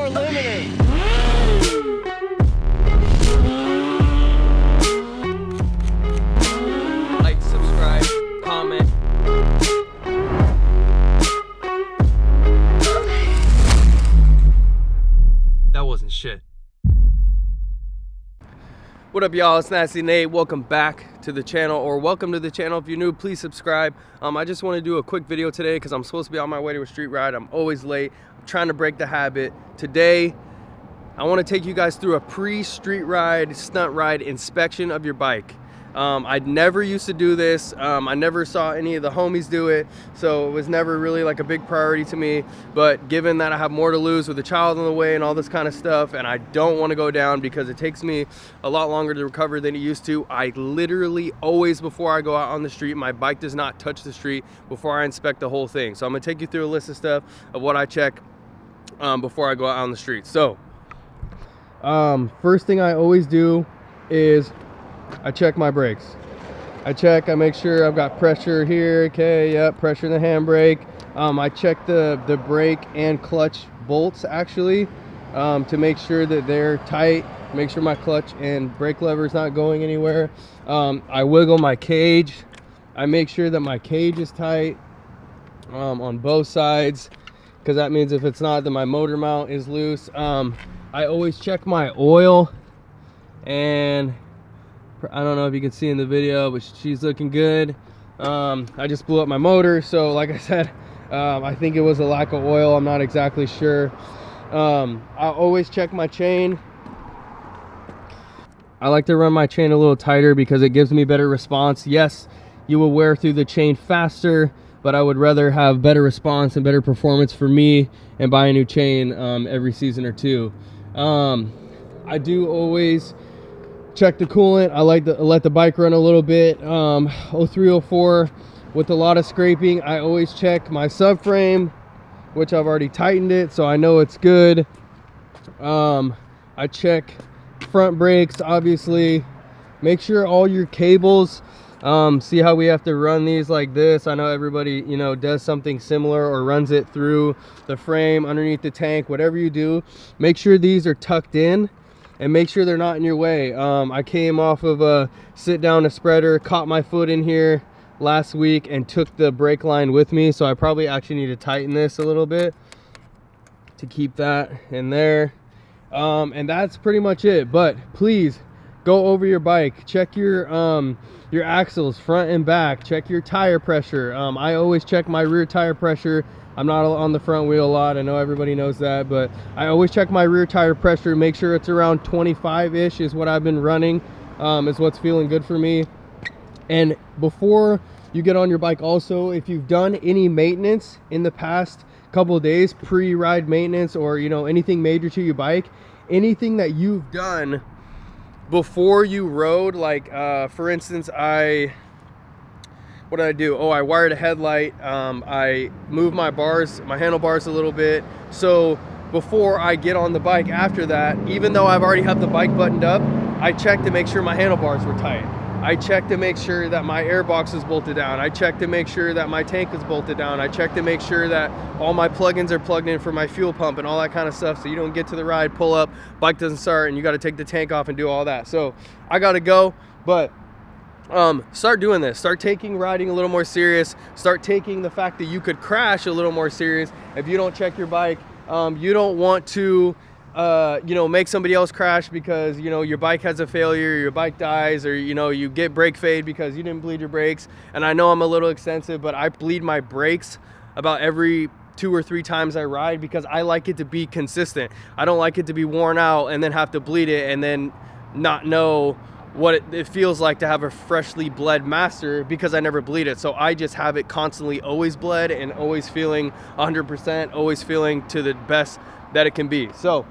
eliminate. Like, subscribe, comment. That wasn't shit. What up, y'all? It's Nasty Nate. Welcome back to the channel, or welcome to the channel. If you're new, please subscribe. I just want to do a quick video today because I'm supposed to be on my way to a street ride. I'm always late. I'm trying to break the habit. Today, I want to take you guys through a pre-street ride, stunt ride inspection of your bike. I never used to do this. I never saw any of the homies do it, so it was never really like a big priority to me. But given that I have more to lose with a child on the way and all this kind of stuff, and I don't want to go down because it takes me a lot longer to recover than it used to, I literally always, before I go out on the street, my bike does not touch the street before I inspect the whole thing. So I'm gonna take you through a list of stuff of what I check before I go out on the street. So first thing I always do is I check my brakes. I make sure I've got pressure here. Okay, yep, pressure in the handbrake. I check the brake and clutch bolts actually to make sure that they're tight, make sure my clutch and brake lever is not going anywhere. I wiggle my cage. I make sure that my cage is tight on both sides, because that means if it's not, then my motor mount is loose. I always check my oil, and I don't know if you can see in the video, but she's looking good. I just blew up my motor, so like I said, I think it was a lack of oil. I'm not exactly sure. I always check my chain. I like to run my chain a little tighter because it gives me better response. Yes, you will wear through the chain faster, but I would rather have better response and better performance for me and buy a new chain every season or two. I do always check the coolant. I like to let the bike run a little bit. 0304 with a lot of scraping. I always check my subframe, which I've already tightened it, so I know it's good. I check front brakes, obviously. Make sure all your cables, see how we have to run these like this. I know everybody, you know, does something similar or runs it through the frame, underneath the tank, whatever you do. Make sure these are tucked in, and make sure they're not in your way. I came off of a sit down a spreader, caught my foot in here last week and took the brake line with me, so I probably actually need to tighten this a little bit to keep that in there. And that's pretty much it. But please go over your bike, check your axles front and back, check your tire pressure. I always check my rear tire pressure. I'm not on the front wheel a lot, I know everybody knows that, but I always check my rear tire pressure, make sure it's around 25-ish is what I've been running, is what's feeling good for me. And before you get on your bike also, if you've done any maintenance in the past couple of days, pre-ride maintenance, or you know, anything major to your bike, anything that you've done before you rode, like for instance, what did I do? Oh, I wired a headlight. I moved my bars, my handlebars a little bit. So before I get on the bike after that, even though I've already had the bike buttoned up, I checked to make sure my handlebars were tight. I checked to make sure that my air box is bolted down. I checked to make sure that my tank is bolted down. I checked to make sure that all my plugins are plugged in for my fuel pump and all that kind of stuff, so you don't get to the ride, pull up, bike doesn't start, and you got to take the tank off and do all that. So I got to go, but start doing this. Start taking riding a little more serious. Start taking the fact that you could crash a little more serious if you don't check your bike. You don't want to you know, make somebody else crash because, you know, your bike has a failure, your bike dies, or, you know, you get brake fade because you didn't bleed your brakes. And I know I'm a little extensive, but I bleed my brakes about every 2 or 3 times I ride because I like it to be consistent. I don't like it to be worn out and then have to bleed it and then not know what it feels like to have a freshly bled master because I never bleed it. So I just have it constantly always bled and always feeling 100%, always feeling to the best that it can be. So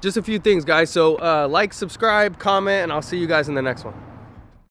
just a few things, guys. So like, subscribe, comment, and I'll see you guys in the next one.